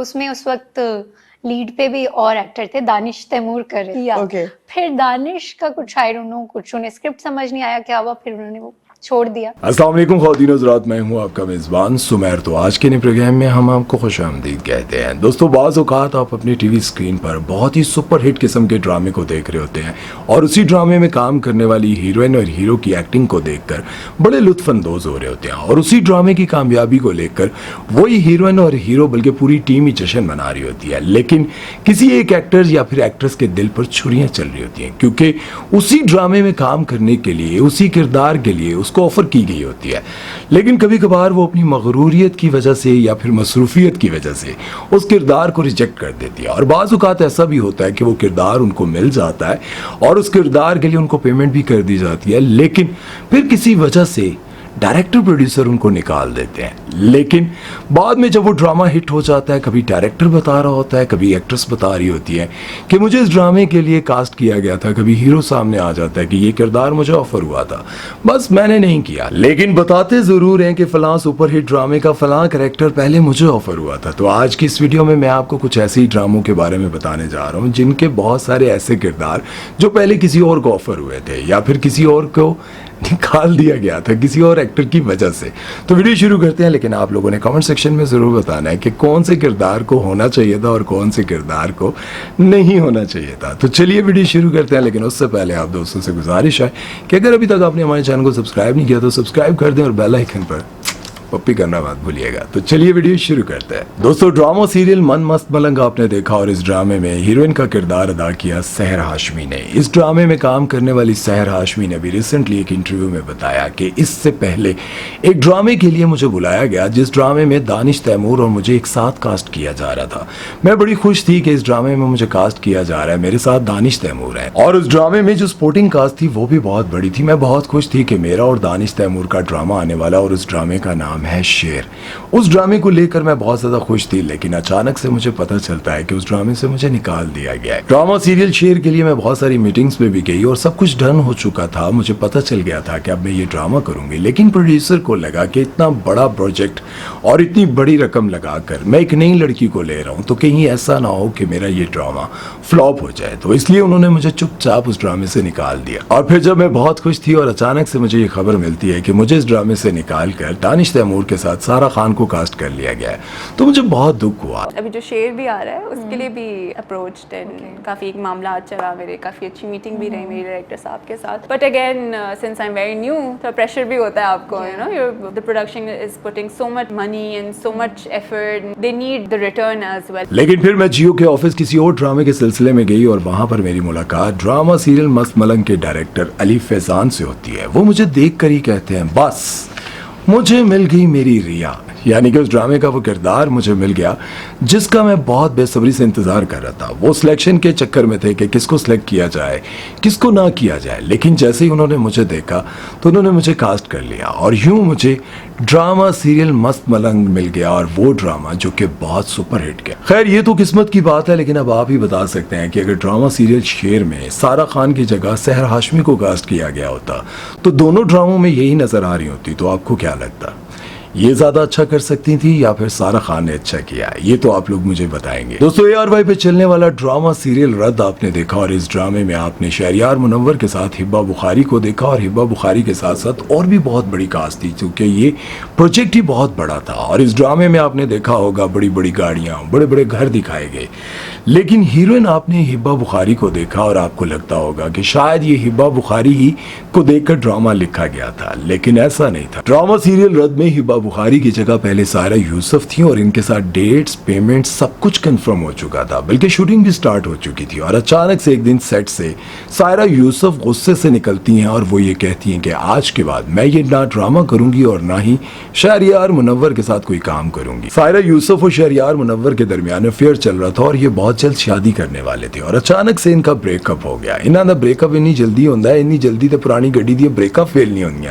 उसमें उस वक्त लीड पे भी और एक्टर थे, दानिश तैमूर कर रहे थे। फिर दानिश का कुछ आई डोंट नो, कुछ उन्हें स्क्रिप्ट समझ नहीं आया क्या हुआ, फिर उन्होंने वो छोड़ दिया। अस्सलाम वालेकुम ख़वातीन हज़रात, मैं हूं आपका मेज़बान सुमैर। तो आज के नए प्रोग्राम में हम आपको खुशामदीद कहते हैं। दोस्तों, बाज़ औक़ात आप अपनी टीवी स्क्रीन पर बहुत ही सुपर हिट किस्म के ड्रामे को देख रहे होते हैं और उसी ड्रामे में काम करने वाली हीरोइन और हीरो की एक्टिंग को देखकर बड़े लुत्फ़अंदोज़ हो रहे होते हैं और उसी ड्रामे की कामयाबी को लेकर वही हीरोइन और हीरो बल्कि पूरी टीम ही जश्न मना रही होती है। लेकिन किसी एक एक्टर या फिर एक्ट्रेस के दिल पर छुरियाँ चल रही होती हैं, क्योंकि उसी ड्रामे में काम करने के लिए, उसी किरदार के लिए उसको ऑफर की गई होती है। लेकिन कभी कभार वो अपनी मगरूरियत की वजह से या फिर मसरूफियत की वजह से उस किरदार को रिजेक्ट कर देती है। और बाज़ औक़ात ऐसा भी होता है कि वो किरदार उनको मिल जाता है और उस किरदार के लिए उनको पेमेंट भी कर दी जाती है, लेकिन फिर किसी वजह से डायरेक्टर प्रोड्यूसर उनको निकाल देते हैं। लेकिन बाद में जब वो ड्रामा हिट हो जाता है, कभी डायरेक्टर बता रहा होता है, कभी एक्ट्रेस बता रही होती है कि मुझे इस ड्रामे के लिए कास्ट किया गया था, कभी हीरो सामने आ जाता है कि ये किरदार मुझे ऑफर हुआ था, बस मैंने नहीं किया। लेकिन बताते ज़रूर हैं कि फ़लाँ सुपर हिट ड्रामे का फ़लाँ कैरेक्टर पहले मुझे ऑफर हुआ था। तो आज की इस वीडियो में मैं आपको कुछ ऐसे ही ड्रामों के बारे में बताने जा रहा हूँ जिनके बहुत सारे ऐसे किरदार जो पहले किसी और को ऑफर हुए थे या फिर किसी और को निकाल दिया गया था किसी और एक्टर की वजह से। तो वीडियो शुरू करते हैं, लेकिन आप लोगों ने कमेंट सेक्शन में ज़रूर बताना है कि कौन से किरदार को होना चाहिए था और कौन से किरदार को नहीं होना चाहिए था। तो चलिए वीडियो शुरू करते हैं, लेकिन उससे पहले आप दोस्तों से गुजारिश है कि अगर अभी तक आपने हमारे चैनल को सब्सक्राइब नहीं किया तो सब्सक्राइब कर दें और बेल आइकन पर पप्पी करना मत भूलिएगा। तो चलिए वीडियो शुरू करते हैं। दोस्तों, ड्रामा सीरियल मन मस्त मलंग आपने देखा और इस ड्रामे में हीरोइन का किरदार अदा किया सहर हाशमी ने। इस ड्रामे में काम करने वाली सहर हाशमी ने भी रिसेंटली एक इंटरव्यू में बताया कि इससे पहले एक ड्रामे के लिए मुझे बुलाया गया जिस ड्रामे में दानिश तैमूर और मुझे एक साथ कास्ट किया जा रहा था। मैं बड़ी खुश थी कि इस ड्रामे में मुझे कास्ट किया जा रहा है, मेरे साथ दानिश तैमूर है और उस ड्रामे में जो सपोर्टिंग कास्ट थी वो भी बहुत बड़ी थी। मैं बहुत खुश थी कि मेरा और दानिश तैमूर का ड्रामा आने वाला और उस ड्रामे का नाम है शेर। उस ड्रामे को लेकर मैं बहुत ज्यादा खुश थी, लेकिन अचानक से मुझे पता चलता है कि उस ड्रामे से मुझे निकाल दिया गया है। ड्रामा सीरियल शेर के लिए मैं बहुत सारी मीटिंग्स में भी गई और सब कुछ डन हो चुका था। मुझे पता चल गया था कि अब मैं ये ड्रामा करूंगी, लेकिन प्रोड्यूसर को लगा कि इतना बड़ा प्रोजेक्ट और इतनी बड़ी रकम लगाकर मैं एक नई लड़की को ले रहा हूं तो कहीं ऐसा ना हो कि मेरा ये ड्रामा फ्लॉप हो जाए। तो इसलिए उन्होंने मुझे चुपचाप उस ड्रामे से निकाल दिया। और फिर जब मैं बहुत खुश थी और अचानक से मुझे ये खबर मिलती है कि मुझे इस ड्रामे से निकाल कर दानिश तैमूर के साथ सारा खान को कास्ट कर लिया गया है, तो मुझे बहुत दुख हुआ। अभी जो शेर भी आ रहा है उसके लिए भी अप्रोच्ड एंड काफ़ी एक मामला चला, मेरे काफ़ी अच्छी मीटिंग भी रही मेरे डायरेक्टर साहब के साथ। But again since I am very new तो प्रेशर भी होता है आपको, you know the production is putting so much money and so much effort, they need the return as well. लेकिन फिर मैं जियो के ऑफिस किसी और ड्रामे के सिलसिले में गई और वहां पर मेरी मुलाकात ड्रामा सीरियल मस्त मलंग के डायरेक्टर अली फैजान से होती है। वो मुझे देख कर ही कहते हैं, बस मुझे मिल गई मेरी रिया, यानी कि उस ड्रामे का वो किरदार मुझे मिल गया जिसका मैं बहुत बेसब्री से इंतज़ार कर रहा था। वो सिलेक्शन के चक्कर में थे कि किसको सिलेक्ट किया जाए, किसको ना किया जाए, लेकिन जैसे ही उन्होंने मुझे देखा तो उन्होंने मुझे कास्ट कर लिया और यूं मुझे ड्रामा सीरियल मस्त मलंग मिल गया और वो ड्रामा जो कि बहुत सुपर हिट गया। खैर, ये तो किस्मत की बात है, लेकिन अब आप ही बता सकते हैं कि अगर ड्रामा सीरियल शेर में सारा खान की जगह सहर हाशमी को कास्ट किया गया होता तो दोनों ड्रामों में यही नजर आ रही होती, तो आपको क्या लगता? ये ज्यादा अच्छा कर सकती थी या फिर सारा खान ने अच्छा किया? ये तो आप लोग मुझे बताएंगे। दोस्तों, ARY पे चलने वाला ड्रामा सीरियल रद्द आपने देखा और इस ड्रामे में आपने शहरयार मुनव्वर के साथ हिब्बा बुखारी को देखा और हिब्बा बुखारी के साथ साथ और भी बहुत बड़ी कास्ट थी, क्योंकि ये प्रोजेक्ट ही बहुत बड़ा था। और इस ड्रामे में आपने देखा होगा बड़ी बड़ी गाड़ियां, बड़े बड़े घर दिखाए गए, लेकिन हीरोइन आपने हिब्बा बुखारी को देखा और आपको लगता होगा कि शायद ये हिब्बा बुखारी ही को देखकर ड्रामा लिखा गया था, लेकिन ऐसा नहीं था। ड्रामा सीरियल रद्द में हिब्बा बुखारी की जगह पहले सायरा यूसुफ थी और इनके साथ डेट्स, पेमेंट्स सब कुछ कंफर्म हो चुका था, बल्कि शूटिंग भी स्टार्ट हो चुकी थी। और अचानक से एक दिन सेट से सायरा यूसुफ गुस्से से निकलती हैं और वो ये कहती हैं कि आज के बाद मैं ये ना ड्रामा करूंगी और ना ही शहरयार मुनव्वर के साथ कोई काम करूंगी। सायरा यूसुफ और शहरयार मुनव्वर के दरमियान अफेयर चल रहा था और ये बहुत जल्द शादी करने वाले थे और अचानक से इनका ब्रेकअप हो गया। इन्हों का ब्रेकअप इन्नी जल्दी होता है, इन्नी जल्दी तो पुरानी गड्डी दी ब्रेकअप फेल नहीं होंगी,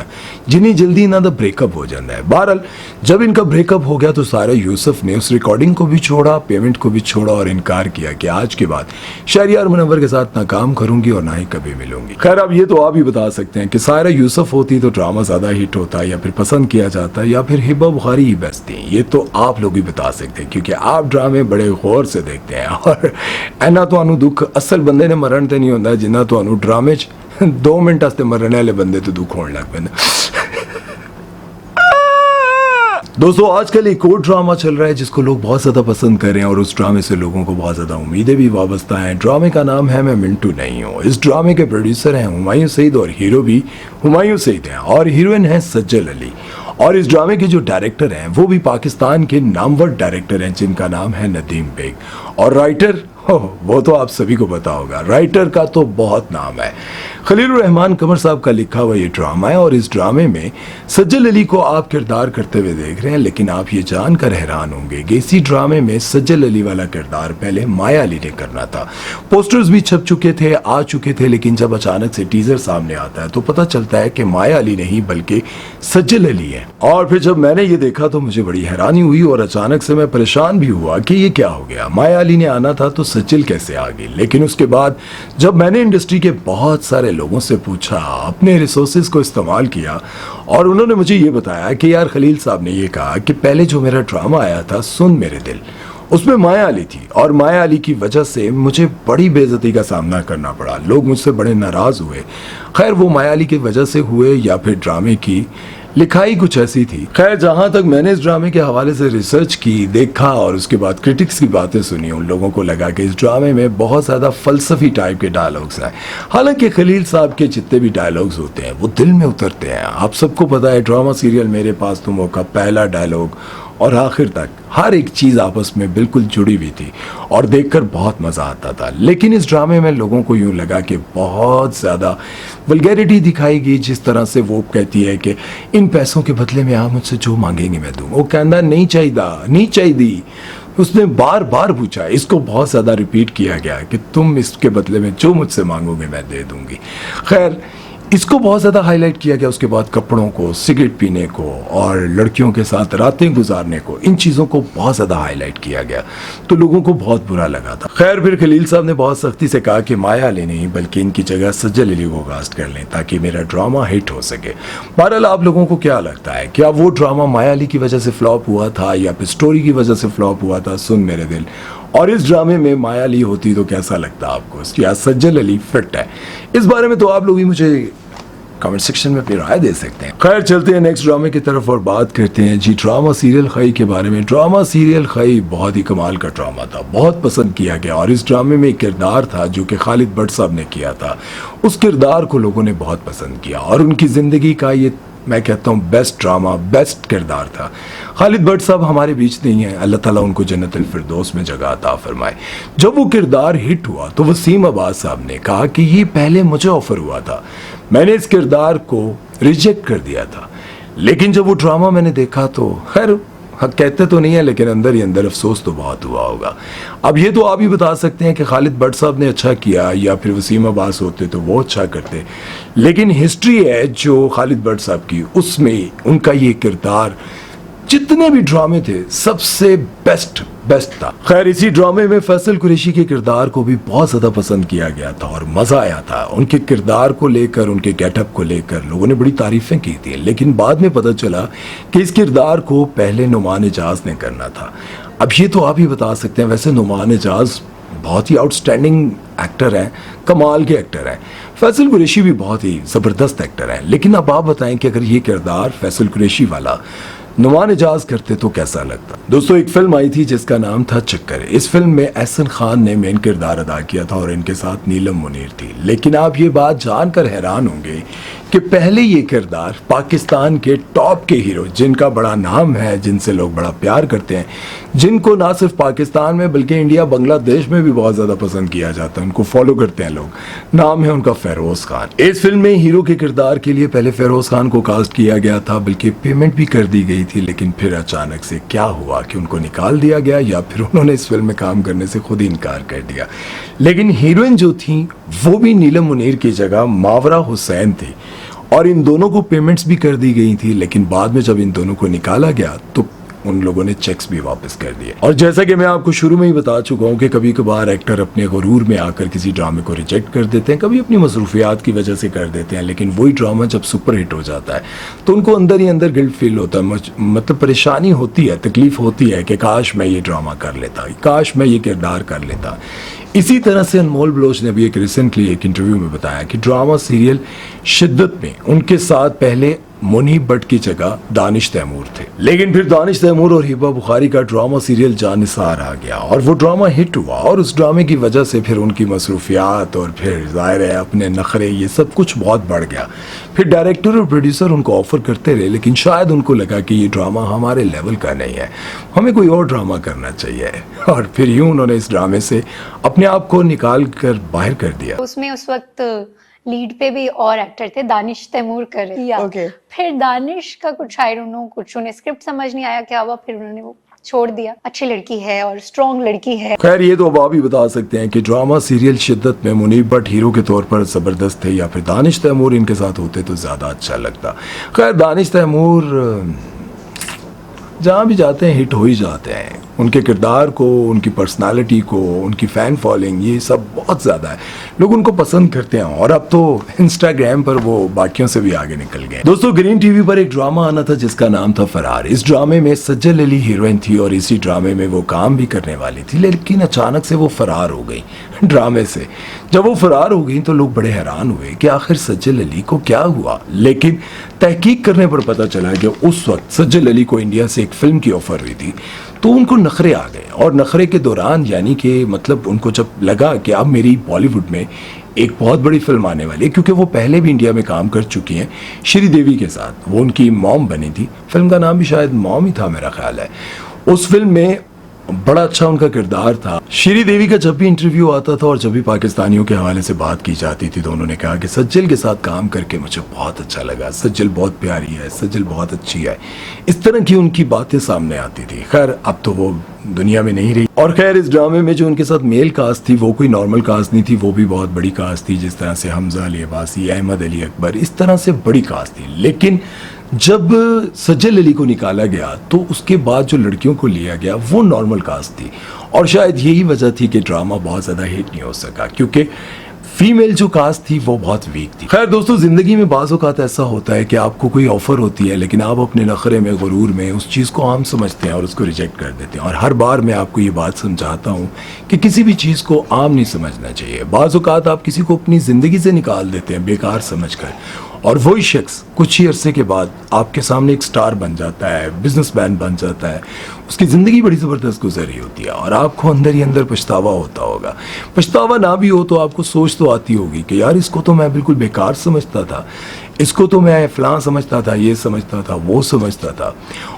जिन्नी जल्दी इन्हों का ब्रेकअप हो जाता है। बहरहाल जब इनका ब्रेकअप हो गया तो सारा यूसुफ ने उस रिकॉर्डिंग को भी छोड़ा, पेमेंट को भी छोड़ा और इनकार किया कि आज के बाद शहरियार मुनव्वर के साथ ना काम करूंगी और ना ही कभी मिलूंगी। खैर अब ये तो आप ही बता सकते हैं कि सारा यूसुफ होती तो ड्रामा ज्यादा हिट होता या फिर पसंद किया जाता या फिर हिबा बुखारी ही बेस्ट थी। ये तो आप लोग ही बता सकते हैं क्योंकि आप ड्रामे बड़े गौर से देखते हैं और ऐना तो दुख असल बंदे ने मरण ते नहीं होता जिन्ना तो ड्रामे 2 मिनट वास्ते मरने वाले बंदे तो दुख होने लग पैंदा। दोस्तों आजकल एक और ड्रामा चल रहा है जिसको लोग बहुत ज़्यादा पसंद कर रहे हैं और उस ड्रामे से लोगों को बहुत ज़्यादा उम्मीदें भी वाबस्ता हैं। ड्रामे का नाम है मैं मिंटू नहीं हूँ। इस ड्रामे के प्रोड्यूसर हैं हुमायूं सईद और हीरो भी हुमायूं सईद हैं और हीरोइन है सज्जल अली। और इस ड्रामे के जो डायरेक्टर हैं वो भी पाकिस्तान के नामवर डायरेक्टर हैं जिनका नाम है नदीम बेग। और राइटर वो तो आप सभी को पता होगा, राइटर का तो बहुत नाम है, खलील रहमान कमर साहब का लिखा हुआ ये ड्रामा है। और इस ड्रामे में सज्जल अली को आप किरदार करते हुए देख रहे हैं, लेकिन आप ये जानकर हैरान होंगे कि इसी ड्रामे में सज्जल अली वाला किरदार पहले माया अली ने करना था। पोस्टर्स भी छप चुके थे, आ चुके थे, लेकिन जब अचानक से टीजर सामने आता है तो पता चलता है कि माया अली नहीं बल्कि सज्जल अली है। और फिर जब मैंने ये देखा तो मुझे बड़ी हैरानी हुई और अचानक से मैं परेशान भी हुआ कि ये क्या हो गया, माया अली ने आना था तो सज्जल कैसे आ गई। लेकिन उसके बाद जब मैंने इंडस्ट्री के बहुत सारे लोगों से पूछा, अपने रिसोर्सेज को इस्तेमाल किया और उन्होंने मुझे ये बताया कि यार खलील साहब ने ये कहा कि पहले जो मेरा ड्रामा आया था सुन मेरे दिल, उसमें माया अली थी और माया अली की वजह से मुझे बड़ी बेइज्जती का सामना करना पड़ा, लोग मुझसे बड़े नाराज हुए। खैर वो माया अली की वजह से हुए या फिर ड्रामे की लिखाई कुछ ऐसी थी। खैर जहां तक मैंने इस ड्रामे के हवाले से रिसर्च की, देखा और उसके बाद क्रिटिक्स की बातें सुनी, उन लोगों को लगा कि इस ड्रामे में बहुत ज़्यादा फलसफी टाइप के डायलॉग्स हैं। हालांकि खलील साहब के जितने भी डायलॉग्स होते हैं वो दिल में उतरते हैं। आप सबको पता है ड्रामा सीरियल मेरे पास तुम हो का पहला डायलॉग और आखिर तक हर एक चीज़ आपस में बिल्कुल जुड़ी हुई थी और देखकर बहुत मज़ा आता था। लेकिन इस ड्रामे में लोगों को यूँ लगा कि बहुत ज़्यादा वल्गैरिटी दिखाई गई, जिस तरह से वो कहती है कि इन पैसों के बदले में आप मुझसे जो मांगेंगे मैं दूँ। वो कहना नहीं चाहिए, उसने बार बार पूछा, इसको बहुत ज़्यादा रिपीट किया गया कि तुम इसके बदले में जो मुझसे मांगोगे मैं दे दूँगी। खैर इसको बहुत ज़्यादा हाईलाइट किया गया। उसके बाद कपड़ों को, सिगरेट पीने को और लड़कियों के साथ रातें गुजारने को, इन चीज़ों को बहुत ज़्यादा हाईलाइट किया गया तो लोगों को बहुत बुरा लगा था। खैर फिर खलील साहब ने बहुत सख्ती से कहा कि माया अली नहीं बल्कि इनकी जगह सज्जल अली को कास्ट कर लें ताकि मेरा ड्रामा हिट हो सके। बहरहाल आप लोगों को क्या लगता है, क्या वो ड्रामा माया अली की वजह से फ्लॉप हुआ था या फिर स्टोरी की वजह से फ्लॉप हुआ था सुन मेरे दिल? और इस ड्रामे में माया अली होती तो कैसा लगता आपको, या सज्जल अली फिट है? इस बारे में तो आप लोग ही मुझे कमेंट सेक्शन में फिर राय दे सकते हैं। खैर चलते हैं नेक्स्ट ड्रामे की तरफ और बात करते हैं जी ड्रामा सीरियल खई के बारे में। ड्रामा सीरियल खई बहुत ही कमाल का ड्रामा था, बहुत पसंद किया गया और इस ड्रामे में एक किरदार था जो कि खालिद भट्ट साहब ने किया था। उस किरदार को लोगों ने बहुत पसंद किया और उनकी ज़िंदगी का ये मैं कहता हूँ बेस्ट ड्रामा, बेस्ट किरदार था। खालिद भट्ट साहब हमारे बीच नहीं है, अल्लाह ताला उनको जन्नतुल फिरदौस में जगह अता फरमाए। जब वो किरदार हिट हुआ तो वसीम अब्बास साहब ने कहा कि ये पहले मुझे ऑफर हुआ था, मैंने इस किरदार को रिजेक्ट कर दिया था, लेकिन जब वो ड्रामा मैंने देखा तो खैर कहते तो नहीं है लेकिन अंदर ही अंदर अफसोस तो बहुत हुआ होगा। अब ये तो आप ही बता सकते हैं कि खालिद भट्ट साहब ने अच्छा किया या फिर वसीम अब्बास होते तो वो अच्छा करते, लेकिन हिस्ट्री है जो खालिद भट्ट साहब की, उसमें उनका ये किरदार जितने भी ड्रामे थे सबसे बेस्ट था। खैर इसी ड्रामे में फैसल कुरैशी के किरदार को भी बहुत ज़्यादा पसंद किया गया था और मज़ा आया था। उनके किरदार को लेकर, उनके गेटअप को लेकर लोगों ने बड़ी तारीफ़ें की थी, लेकिन बाद में पता चला कि इस किरदार को पहले नुमान एजाज ने करना था। अब ये तो आप ही बता सकते हैं, वैसे नुमान एजाज बहुत ही आउटस्टैंडिंग एक्टर हैं, कमाल के एक्टर हैं, फैसल कुरैशी भी बहुत ही ज़बरदस्त एक्टर हैं, लेकिन अब आप बताएं कि अगर ये किरदार फैसल कुरैशी वाला नुमान एजाज करते तो कैसा लगता। दोस्तों एक फिल्म आई थी जिसका नाम था चक्कर। इस फिल्म में एहसन खान ने मेन किरदार अदा किया था और इनके साथ नीलम मुनीर थी। लेकिन आप ये बात जानकर हैरान होंगे कि पहले ये किरदार पाकिस्तान के टॉप के हीरो जिनका बड़ा नाम है, जिनसे लोग बड़ा प्यार करते हैं, जिनको ना सिर्फ पाकिस्तान में बल्कि इंडिया बांग्लादेश में भी बहुत ज़्यादा पसंद किया जाता है, उनको फॉलो करते हैं लोग, नाम है उनका फेरोज़ खान। इस फिल्म में हीरो के किरदार के लिए पहले फेरोज़ खान को कास्ट किया गया था, बल्कि पेमेंट भी कर दी गई थी, लेकिन फिर अचानक से क्या हुआ कि उनको निकाल दिया गया या फिर उन्होंने इस फिल्म में काम करने से खुद ही इनकार कर दिया। लेकिन हीरोइन जो थी वो भी नीलम मुनीर की जगह मावरा हुसैन थी और इन दोनों को पेमेंट्स भी कर दी गई थी, लेकिन बाद में जब इन दोनों को निकाला गया तो उन लोगों ने चेक्स भी वापस कर दिए। और जैसा कि मैं आपको शुरू में ही बता चुका हूं कि कभी कभार एक्टर अपने गुरूर में आकर किसी ड्रामे को रिजेक्ट कर देते हैं, कभी अपनी मसरूफियात की वजह से कर देते हैं, लेकिन वही ड्रामा जब सुपर हिट हो जाता है तो उनको अंदर ही अंदर गिल्ट फील होता है, मतलब परेशानी होती है, तकलीफ होती है कि काश मैं ये ड्रामा कर लेता, काश मैं ये किरदार कर लेता। इसी तरह से अनमोल बलोच ने भी एक रिसेंटली एक इंटरव्यू में बताया कि ड्रामा सीरियल शिद्दत में उनके साथ पहले मुनीब भट्ट की जगह दानिश तैमूर थे, लेकिन फिर दानिश तैमूर और हिबा बुखारी का ड्रामा सीरियल जानिसार आ गया और वो ड्रामा हिट हुआ, और उस ड्रामे की वजह से फिर उनकी मसरूफियात और फिर जाहिर है अपने नखरे ये सब कुछ बहुत बढ़ गया। फिर डायरेक्टर और प्रोड्यूसर उनको ऑफर करते रहे, लेकिन शायद उनको लगा कि ये ड्रामा हमारे लेवल का नहीं है, हमें कोई और ड्रामा करना चाहिए, और फिर यूं उन्होंने इस ड्रामे से अपने आप को निकाल कर बाहर कर दिया। उसमें उस वक्त लीड पे भी और एक्टर थे, दानिश तैमूर कर रहे। फिर दानिश का कुछ आई डोंट नो, कुछ उन्हें स्क्रिप्ट समझ नहीं आया क्या हुआ, फिर उन्होंने वो छोड़ दिया। अच्छी लड़की है और स्ट्रॉन्ग लड़की है। खैर ये तो अब आप ही बता सकते हैं कि ड्रामा सीरियल शिद्दत में मुनीब भट्ट हीरो के तौर पर जबरदस्त थे या फिर दानिश तैमूर इनके साथ होते तो ज्यादा अच्छा लगता। खैर दानिश तैमूर जहाँ भी जाते हैं हिट हो ही जाते हैं, उनके किरदार को, उनकी पर्सनालिटी को, उनकी फ़ैन फॉलोइंग ये सब बहुत ज़्यादा है, लोग उनको पसंद करते हैं, और अब तो इंस्टाग्राम पर वो बाकियों से भी आगे निकल गए। दोस्तों ग्रीन टीवी पर एक ड्रामा आना था जिसका नाम था फरार। इस ड्रामे में सज्जल अली हीरोइन थी और इसी ड्रामे में वो काम भी करने वाली थी, लेकिन अचानक से वो फरार हो गई ड्रामे से। जब वो फरार हो गई तो लोग बड़े हैरान हुए कि आखिर सज्जल अली को क्या हुआ, लेकिन तहकीक करने पर पता चला कि उस वक्त सज्जल अली को इंडिया से एक फिल्म की ऑफर हुई थी, तो उनको नखरे आ गए, और नखरे के दौरान यानी कि मतलब उनको जब लगा कि अब मेरी बॉलीवुड में एक बहुत बड़ी फिल्म आने वाली है, क्योंकि वो पहले भी इंडिया में काम कर चुकी हैं श्रीदेवी के साथ, वो उनकी मॉम बनी थी, फिल्म का नाम भी शायद मॉम ही था मेरा ख्याल है। उस फिल्म में बड़ा अच्छा उनका किरदार था। श्रीदेवी का जब भी इंटरव्यू आता था और जब भी पाकिस्तानियों के हवाले से बात की जाती थी तो उन्होंने कहा कि सज्जल के साथ काम करके मुझे बहुत अच्छा लगा, सज्जल बहुत प्यारी है, सज्जल बहुत अच्छी है, इस तरह की उनकी बातें सामने आती थी। खैर अब तो वो दुनिया में नहीं रही। और खैर इस ड्रामे में जो उनके साथ मेल कास्ट थी वो कोई नॉर्मल कास्ट नहीं थी, वो भी बहुत बड़ी कास्ट थी, जिस तरह से हमजा अली अब्बासी, अहमद अली अकबर, इस तरह से बड़ी कास्ट थी। लेकिन जब सज्जल अली को निकाला गया तो उसके बाद जो लड़कियों को लिया गया वो नॉर्मल कास्ट थी, और शायद यही वजह थी कि ड्रामा बहुत ज़्यादा हिट नहीं हो सका, क्योंकि फीमेल जो कास्ट थी वो बहुत वीक थी। खैर दोस्तों ज़िंदगी में बाज़ औक़ात ऐसा होता है कि आपको कोई ऑफ़र होती है, लेकिन आप अपने नखरे में, गुरूर में उस चीज़ को आम समझते हैं और उसको रिजेक्ट कर देते हैं। और हर बार मैं आपको ये बात समझाता हूँ कि किसी भी चीज़ को आम नहीं समझना चाहिए। बाज़ औक़ात आप किसी को अपनी ज़िंदगी से निकाल देते हैं बेकार समझकर, और वही शख्स कुछ ही अरसे के बाद आपके सामने एक स्टार बन जाता है, बिजनेसमैन बन जाता है, उसकी ज़िंदगी बड़ी ज़बरदस्त गुजर रही होती है और आपको अंदर ही अंदर पछतावा होता होगा। पछतावा ना भी हो तो आपको सोच तो आती होगी कि यार इसको तो मैं बिल्कुल बेकार समझता था, इसको तो मैं फ़लाँ समझता था, ये समझता था, वो समझता था,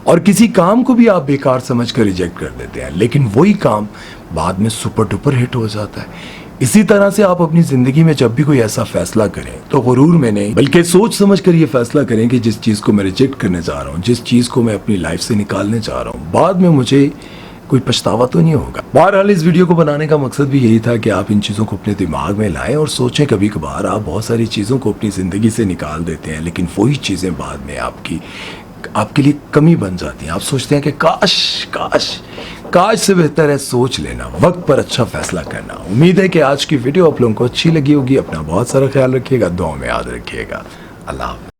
और किसी काम को भी आप बेकार समझ कर रिजेक्ट कर देते हैं, लेकिन वही काम बाद में सुपर डुपर हिट हो जाता है। इसी तरह से आप अपनी ज़िंदगी में जब भी कोई ऐसा फैसला करें तो गुरूर में नहीं बल्कि सोच समझ कर ये फैसला करें कि जिस चीज़ को मैं रिजेक्ट करने जा रहा हूँ, जिस चीज़ को मैं अपनी लाइफ से निकालने जा रहा हूँ, बाद में मुझे कोई पछतावा तो नहीं होगा। बहरहाल इस वीडियो को बनाने का मकसद भी यही था कि आप इन चीज़ों को अपने दिमाग में लाएं और सोचें। कभी कभार आप बहुत सारी चीज़ों को अपनी ज़िंदगी से निकाल देते हैं, लेकिन वही चीज़ें बाद में आपके लिए कमी बन जाती हैं। आप सोचते हैं कि काश से बेहतर है सोच लेना, वक्त पर अच्छा फैसला करना। उम्मीद है कि आज की वीडियो आप लोगों को अच्छी लगी होगी। अपना बहुत सारा ख्याल रखिएगा, दुआ में याद रखिएगा। अल्लाह।